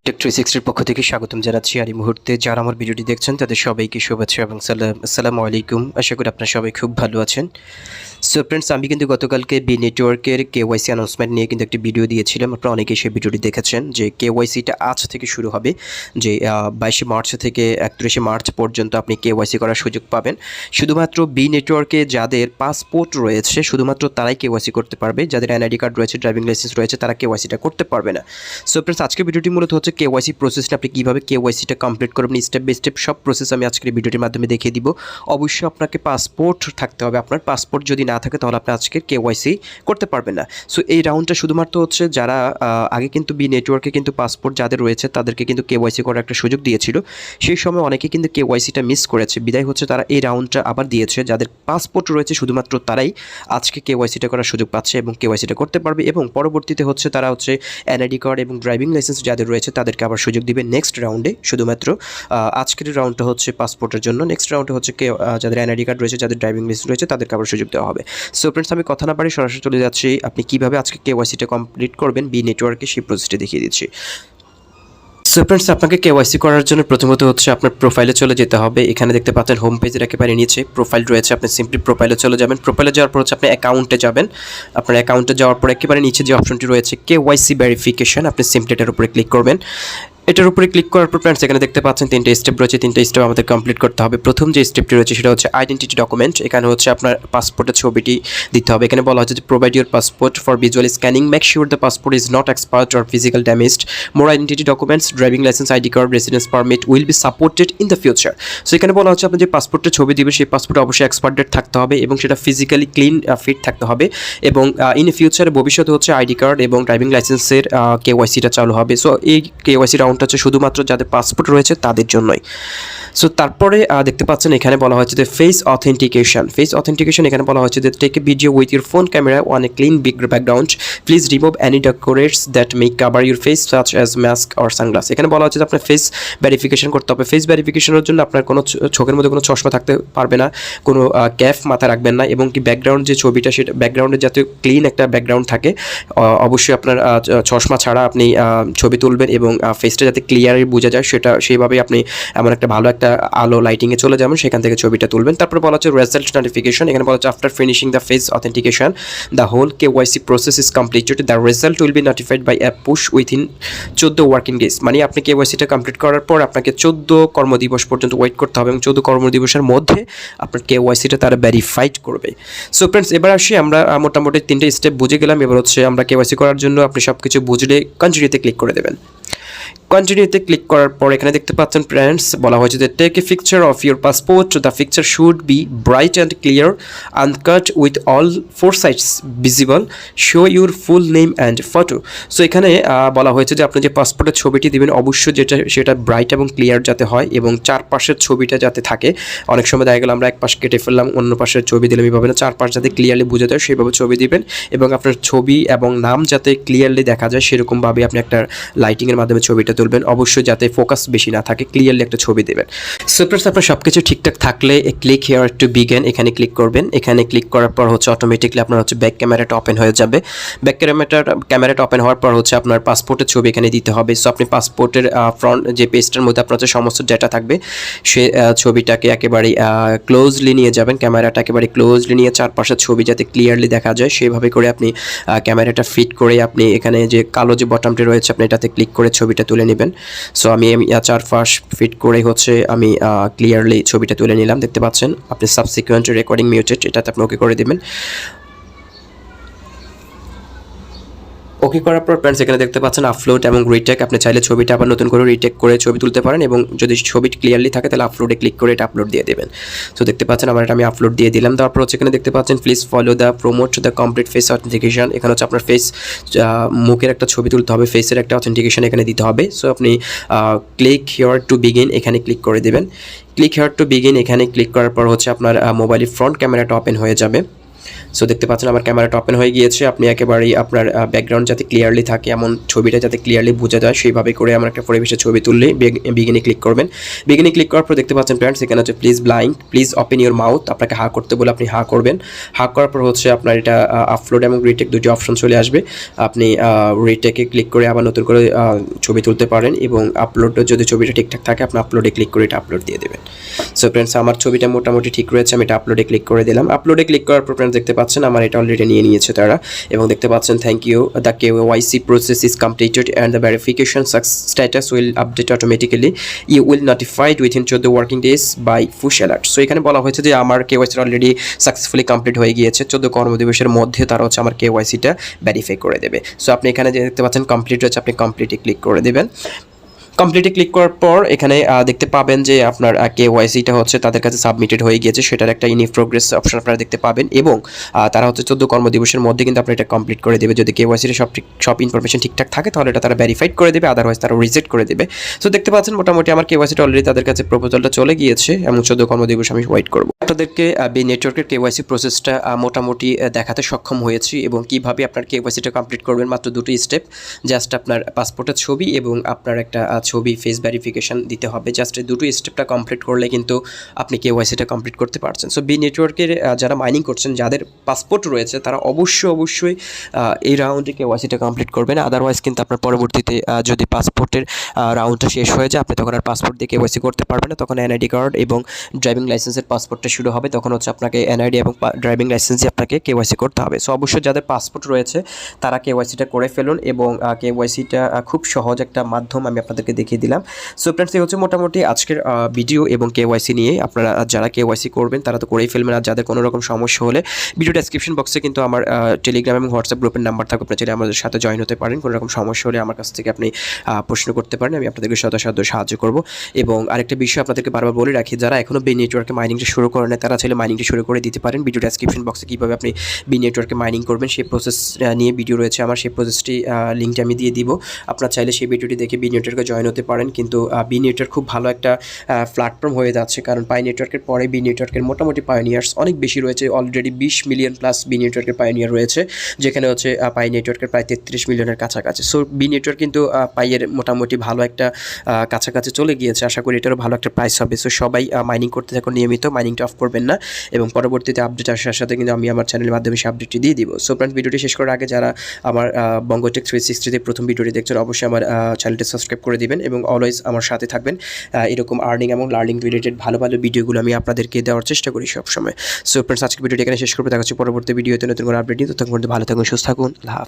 Take 360 পক্ষ থেকে স্বাগতম জানাচ্ছি। আর এই মুহূর্তে যারা আমার ভিডিওটি দেখছেন তাদের সবাইকে শুভেচ্ছা এবং আসসালামু আলাইকুম। আশা করি আপনারা সবাই খুব ভালো আছেন। সো ফ্রেন্ডস, আমি কিন্তু গতকালকে বি নেটওয়ার্কের KYC অ্যানাউন্সমেন্ট নিয়ে কিন্তু একটি ভিডিও দিয়েছিলাম। আপনারা অনেকেই সেই ভিডিওটি দেখেছেন যে KYCটা আজ থেকে শুরু হবে, যে 22 মার্চ থেকে 31 মার্চ পর্যন্ত আপনি KYC করার সুযোগ পাবেন। শুধুমাত্র বি নেটওয়ার্কে যাদের পাসপোর্ট রয়েছে শুধুমাত্র তারাই KYC করতে পারবে। যাদের NID কার্ড রয়েছে, ড্রাইভিং লাইসেন্স রয়েছে, তারা KYCটা করতে পারবে না। সো ফ্রেন্ডস, আজকের ভিডিওটি মূলত হচ্ছে KYC প্রসেসটা আপনি কীভাবে KYCটা কমপ্লিট করবেন, স্টেপ বাই স্টেপ সব প্রসেস আমি আজকের ভিডিওটির মাধ্যমে দেখিয়ে দিব। অবশ্যই আপনাকে পাসপোর্ট থাকতে হবে। আপনার পাসপোর্ট যদি না থাকে তাহলে আপনি আজকের KYC করতে পারবেন না। সো এই রাউন্ডটা শুধুমাত্র হচ্ছে যারা আগে কিন্তু বি নেটওয়ার্কে কিন্তু পাসপোর্ট যাদের রয়েছে তাদেরকে কিন্তু KYC করার একটা সুযোগ দিয়েছিল। সেই সময় অনেকে কিন্তু KYCটা মিস করেছে, বিদায় হচ্ছে তারা এই রাউন্ডটা আবার দিয়েছে। যাদের পাসপোর্ট রয়েছে শুধুমাত্র তারাই আজকে KYCটা করার সুযোগ পাচ্ছে এবং KYCটা করতে পারবে। এবং পরবর্তীতে হচ্ছে তারা হচ্ছে NID কার্ড এবং ড্রাইভিং লাইসেন্স যাদের রয়েছে তাদেরকে আবার সুযোগ দিবে নেক্সট রাউন্ডে। শুধুমাত্র আজকের রাউন্ডটা হচ্ছে পাসপোর্টের জন্য, নেক্সট রাউন্ডে হচ্ছে যাদের NID কার্ড রয়েছে, যাদের ড্রাইভিং লাইসেন্স রয়েছে তাদেরকে আবার সুযোগ দেওয়া হবে। সো ফ্রেন্ডস, আমি কথা না পারি সরাসরি চলে যাচ্ছি আপনি কীভাবে আজকে KYCটা কমপ্লিট করবেন বি নেটওয়ার্কে, সেই প্রসেসটি দেখিয়ে দিচ্ছি। সো ফ্রেন্ডস, আপনাকে KYC করার জন্য প্রথমত হচ্ছে আপনার প্রোফাইলে চলে যেতে হবে। এখানে দেখতে পাচ্ছেন হোম পেজের একেবারে নিচে প্রোফাইল রয়েছে। আপনি সিম্পলি প্রোফাইলে চলে যাবেন। প্রোফাইলে যাওয়ার পর হচ্ছে আপনি অ্যাকাউন্টে যাবেন। আপনার অ্যাকাউন্টে যাওয়ার পর একেবারে নিচে যে অপশনটি রয়েছে KYC ভেরিফিকেশন, আপনি সিম্পলি এটার উপরে ক্লিক করবেন। এটার উপরে ক্লিক করার পর ফ্রেন্ডস এখানে দেখতে পাচ্ছেন তিনটে স্টেপ রয়েছে। তিনটে স্টেপ আমাদের কমপ্লিট করতে হবে। প্রথম যে স্টেপটি রয়েছে সেটা হচ্ছে আইডেন্টিটি ডকুমেন্ট। এখানে হচ্ছে আপনার পাসপোর্টের ছবিটি দিতে হবে। এখানে বলা হচ্ছে যে provide your passport for visual scanning, make sure the passport is not expired or physical damaged, more identity documents, driving licence, ID card, residence permit will be supported in the future. So এখানে বলা হচ্ছে আপনি যে পাসপোর্টের ছবি দিবেন সেই passport অবশ্যই এক্সপায়ার ডেট থাকতে হবে এবং সেটা ফিজিক্যালি ক্লিন ফিট থাকতে হবে। এবং ইন ফিউচারে ভবিষ্যতে হচ্ছে ID কার্ড এবং ড্রাইভিং লাইসেন্সের KYCটা চালু হবে। সো এই KYC রাউন্ডটা হচ্ছে শুধুমাত্র যাদের পাসপোর্ট রয়েছে তাদের জন্যই। সো তারপরে দেখতে পাচ্ছেন এখানে বলা হচ্ছে যে ফেস অথেন্টিকেশন। ফেস অথেন্টিকেশন এখানে বলা হচ্ছে যে take a video with your phone camera on a clean big background, please remove any decorates that may cover your face such as mask or sunglass. এখানে বলা হচ্ছে যে আপনার ফেস ভেরিফিকেশন করতে হবে। ফেস ভেরিফিকেশনের জন্য আপনার কোনো চোখের মধ্যে কোনো চশমা থাকতে পারবে না, কোনো ক্যাপ মাথায় রাখবেন না এবং কি ব্যাকগ্রাউন্ড যে ছবিটা সেটা ব্যাকগ্রাউন্ডে যাতে ক্লিন একটা ব্যাকগ্রাউন্ড থাকে। অবশ্যই আপনার চশমা ছাড়া আপনি ছবি তুলবেন এবং ফেসটা যাতে ক্লিয়ারলি বোঝা যায় সেটা সেইভাবেই আপনি এমন একটা ভালো একটা আলো লাইটিংয়ে চলে যাবেন, সেখান থেকে ছবিটা তুলবেন। তারপরে বলা হচ্ছে রেজাল্ট নোটিফিকেশন। এখানে বলা হচ্ছে after finishing the face authentication the whole KYC process is completed, the result will be notified by app push within 14 working days. মানে আপনি KYCটা কমপ্লিট করার পর আপনাকে 14 কর্মদিবস পর্যন্ত ওয়েট করতে হবে এবং 14 কর্মদিবসের মধ্যে আপনার KYCটা তারা ভেরিফাইড করবে। সো ফ্রেন্ডস, এবার আসি আমরা মোটামুটি 3টে স্টেপ বুঝে গেলাম। এবার হচ্ছে আমরা KYC করার জন্য আপনি সব কিছু বুঝলে কন্টিনিউতে ক্লিক করে দেবেন। কন্টিনিউতে ক্লিক করার পর এখানে দেখতে পাচ্ছেন ফ্রেন্ডস বলা হয়েছে যে take a picture of your passport, the picture should be bright and clear, uncut with all 4 sides visible, show your full name and photo. So এখানে বলা হয়েছে যে আপনি যে পাসপোর্টের ছবিটি দেবেন অবশ্যই সেটা ব্রাইট এবং ক্লিয়ার যাতে হয় এবং চারপাশের ছবিটা যাতে থাকে। অনেক সময় দেখা গেল আমরা এক পাশ কেটে ফেললাম, অন্য পাশের ছবি দিলাম, এইভাবে না, চারপাশ যাতে ক্লিয়ারলি বোঝা যায় সেইভাবে ছবি দিবেন এবং আপনার ছবি এবং নাম যাতে ক্লিয়ারলি দেখা যায় সেরকমভাবে আপনি একটা লাইটিংয়ের মাধ্যমে ছবিটা তুলবেন। অবশ্যই যাতে ফোকাস বেশি না থাকে, ক্লিয়ারলি একটা ছবি দেবেন। সো ফ্রেন্ডস, আপনার সব কিছু ঠিকঠাক থাকলে ক্লিক হিয়ার টু বিগিন এখানে ক্লিক করবেন। এখানে ক্লিক করার পর হচ্ছে অটোমেটিকলি আপনার হচ্ছে ব্যাক ক্যামেরাটা ওপেন হয়ে যাবে। ব্যাক ক্যামেরাটা ওপেন হওয়ার পর হচ্ছে আপনার পাসপোর্টের ছবি এখানে দিতে হবে। সো আপনি পাসপোর্টের ফ্রন্ট যে পেজটার মধ্যে আপনার হচ্ছে সমস্ত ডেটা থাকবে সে ছবিটাকে একেবারে ক্লোজলি নিয়ে যাবেন। ক্যামেরাটা একেবারে ক্লোজলি নিয়ে চারপাশের ছবি যাতে ক্লিয়ারলি দেখা যায় সেভাবে করে আপনি ক্যামেরাটা ফিট করে আপনি এখানে যে কালো যে বটনটি রয়েছে আপনি এটাতে ক্লিক করে ছবিটা তুলে নেবেন। সো আমি চারপাশ ফিট করে হচ্ছে আমি ক্লিয়ারলি ছবিটা তুলে নিলাম। দেখতে পাচ্ছেন আপনি সাবসিকুয়েন্ট রেকর্ডিং মিউটেড এটাতে আপনি ওকে করে দেবেন। ওকে করার পর ফ্রেন্ডস এখানে দেখতে পাচ্ছেন আপলোড এবং রিটেক। আপনি চাইলে ছবিটা আবার নতুন করে রিটেক করে ছবি তুলতে পারেন এবং যদি ছবি ক্লিয়ারলি থাকে তাহলে আপলোডে ক্লিক করে এটা আপলোড দিয়ে দেবেন। সো দেখতে পাচ্ছেন আমার এটা আমি আপলোড দিয়ে দিলাম। তারপর হচ্ছে এখানে দেখতে পাচ্ছেন please follow the promote the complete face authentication. এখানে হচ্ছে আপনার ফেস মুখের একটা ছবি তুলতে হবে, ফেসের একটা অথেন্টিকেশন এখানে দিতে হবে। সো আপনি ক্লিক হিয়ার টু বিগিন এখানে ক্লিক করে দেবেন। ক্লিক হিয়ার টু বিগিন এখানে ক্লিক করার পর হচ্ছে আপনার মোবাইলের ফ্রন্ট ক্যামেরাটা ওপেন হয়ে যাবে। সো দেখতে পাচ্ছেন আমার ক্যামেরাটা ওপেন হয়ে গিয়েছে। আপনি একেবারেই আপনার ব্যাকগ্রাউন্ড যাতে ক্লিয়ারলি থাকে, এমন ছবিটা যাতে ক্লিয়ারলি বোঝা যায় সেইভাবে করে আমার একটা পরিবেশের ছবি তুললে বিগিনে ক্লিক করবেন। বিগিনে ক্লিক করার পর দেখতে পাচ্ছেন ফ্রেন্ডস এখানে হচ্ছে প্লিজ ওপেন ইউর মাউথ, আপনাকে হা করতে বলে আপনি হা করবেন। হা করার পর হচ্ছে আপনার এটা আপলোড এবং রিটেক দুটি অপশন চলে আসবে। আপনি রিটেকে ক্লিক করে আবার নতুন করে ছবি তুলতে পারেন এবং আপলোডে যদি ছবিটা ঠিকঠাক থাকে আপনি আপলোডে ক্লিক করে এটা আপলোড দিয়ে দেবেন। সো ফ্রেন্ডস আমার ছবিটা মোটামুটি ঠিক রয়েছে, আমি এটা আপলোডে ক্লিক করে দিলাম। আপলোডে ক্লিক করার পর ফ্রেন্ডস দেখতে পাচ্ছেন আমার এটা অলরেডি নিয়ে নিয়েছে তারা, এবং দেখতে পাচ্ছেন thank you, the KYC process is completed and the verification status will update automatically, you will notified within 14 working days by push alert. So এখানে বলা হয়েছে যে আমার KYC অলরেডি সাকসেসফুলি কমপ্লিট হয়ে গিয়েছে, 14 কর্মদিবসের মধ্যে তারা হচ্ছে আমার KYCটা ভেরিফাই করে দেবে। সো আপনি এখানে যে দেখতে পাচ্ছেন কমপ্লিট হচ্ছে, আপনি কমপ্লিটে ক্লিক করে দেবেন। কমপ্লিটে ক্লিক করার পর এখানে দেখতে পাবেন যে আপনার KYCটা হচ্ছে তাদের কাছে সাবমিটেড হয়ে গিয়েছে, সেটার একটা ইন প্রোগ্রেস অপশন আপনারা দেখতে পাবেন, এবং তারা হচ্ছে 14 কর্মদিবসের মধ্যে কিন্তু আপনার এটা কমপ্লিট করে দেবে। যদি KYCর সব ইনফরমেশন ঠিকঠাক থাকে তাহলে এটা তারা ভেরিফাইড করে দেবে, আদারওয়াইজ তারা রিজেক্ট করে দেবে। সো দেখতে পাচ্ছেন মোটামুটি আমার KYCটা অলরেডি তাদের কাছে প্রপোজালটা চলে গিয়েছে এবং 14 কর্মদিবস আমি ওয়েট করব। আপনাদেরকে বি নেটওয়ার্কের KYC প্রসেসটা মোটামুটি দেখাতে সক্ষম হয়েছি, এবং কিভাবে আপনার KYCটা কমপ্লিট করবেন। মাত্র দুটি স্টেপ, জাস্ট আপনার পাসপোর্টের ছবি এবং আপনার একটা ছবি ফেস ভেরিফিকেশন দিতে হবে। জাস্ট এই দুটো স্টেপটা কমপ্লিট করলে কিন্তু আপনি KYCটা কমপ্লিট করতে পারছেন। সো বি নেটওয়ার্কের যারা মাইনিং করছেন, যাদের পাসপোর্ট রয়েছে, তারা অবশ্যই এই রাউন্ডে KYCটা কমপ্লিট করবেন। আদারওয়াইজ কিন্তু আপনার পরবর্তীতে যদি পাসপোর্টের রাউন্ডটা শেষ হয়ে যায়, আপনি তখন আর পাসপোর্ট দিয়ে KYC করতে পারবেন না। তখন NID কার্ড এবং ড্রাইভিং লাইসেন্সের পাসপোর্টটা শুরু হবে, তখন হচ্ছে আপনাকে NID এবং ড্রাইভিং লাইসেন্স দিয়ে আপনাকে KYC করতে হবে। সো অবশ্যই যাদের পাসপোর্ট রয়েছে তারা KYCটা করে ফেলুন, এবং KYCটা খুব সহজ একটা মাধ্যম আমি আপনাদেরকে দেখিয়ে দিলাম। সো ফ্রেন্ডস এই হচ্ছে মোটামুটি আজকের ভিডিও এবং KYC নিয়ে। আপনারা যারা KYC করবেন তারা তো করেই ফেলবেন, আর যাদের কোনো রকম সমস্যা হলে ভিডিও ডেসক্রিপশন বক্সে কিন্তু আমার টেলিগ্রাম এবং হোয়াটসঅ্যাপ গ্রুপের নাম্বার থাকবে, আপনারা চাইলে আমাদের সাথে জয়েন হতে পারেন। কোনো রকম সমস্যা হলে আমার কাছ থেকে আপনি প্রশ্ন করতে পারেন, আমি আপনাদেরকে সাহায্য করব। এবং আরেকটা বিষয় আপনাদেরকে বারবার বলে রাখি, যারা এখনও বি নেটওয়ার্কে মাইনিংটা শুরু করেন তারা চাইলে মাইনিংটা শুরু করে দিতে পারেন। ভিডিও ডেসক্রিপশন বক্সে কীভাবে আপনি বি নেটওয়ার্কে মাইনিং করবেন সেই প্রসেস নিয়ে ভিডিও রয়েছে আমার, সেই প্রসেসটি লিঙ্কটি আমি দিয়ে দিব। আপনারা চাইলে সেই ভিডিওটি দেখে বি নেটওয়ার্কে জয়েন হতে পারেন। কিন্তু বি নেটওয়ার্ক খুব ভালো একটা প্ল্যাটফর্ম হয়ে যাচ্ছে, কারণ পাই নেটওয়ার্কের পরে বি নেটওয়ার্কের মোটামুটি পায়োনিয়ার্স অনেক বেশি রয়েছে। অলরেডি 20 মিলিয়ন প্লাস বি নেটওয়ার্কের পায়োনিয়ার রয়েছে, যেখানে হচ্ছে পাই নেটওয়ার্কের প্রায় 33 মিলিয়নের কাছাকাছি। সো বি নেটওয়ার্ক কিন্তু পাইয়ের মোটামুটি ভালো একটা কাছাকাছি চলে গিয়েছে। আশা করি এটারও ভালো একটা প্রাইস হবে। সো সবাই মাইনিং করতে থাকুন নিয়মিত, মাইনিংটা অফ করবেন না, এবং পরবর্তীতে আপডেট আসার সাথে কিন্তু আমি আমার চ্যানেলের মাধ্যমে সেই আপডেটটি দিয়ে দিব। সো ফ্রেন্ডস ভিডিওটি শেষ করার আগে যারা আমার বঙ্গটেক 360 তে প্রথম ভিডিওটি দেখছেন অবশ্যই আমার চ্যানেলটি সাবস্ক্রাইব করে দিবেন, এবং অলওয়েজ আমার সাথে থাকবেন। এরকম আর্নিং এবং লার্নিং রিলেটেড ভালো ভিডিওগুলো আমি আপনাদেরকে দেওয়ার চেষ্টা করি সবসময়। সো ফ্রেন্ডস আজকে ভিডিওটি এখানে শেষ করবো, দেখা হচ্ছে পরবর্তী ভিডিওতে নতুন করে আপডেট নিয়ে। ততক্ষণ ভালো থাকুন, সুস্থ থাকুন, আল্লাহ হাফেজ।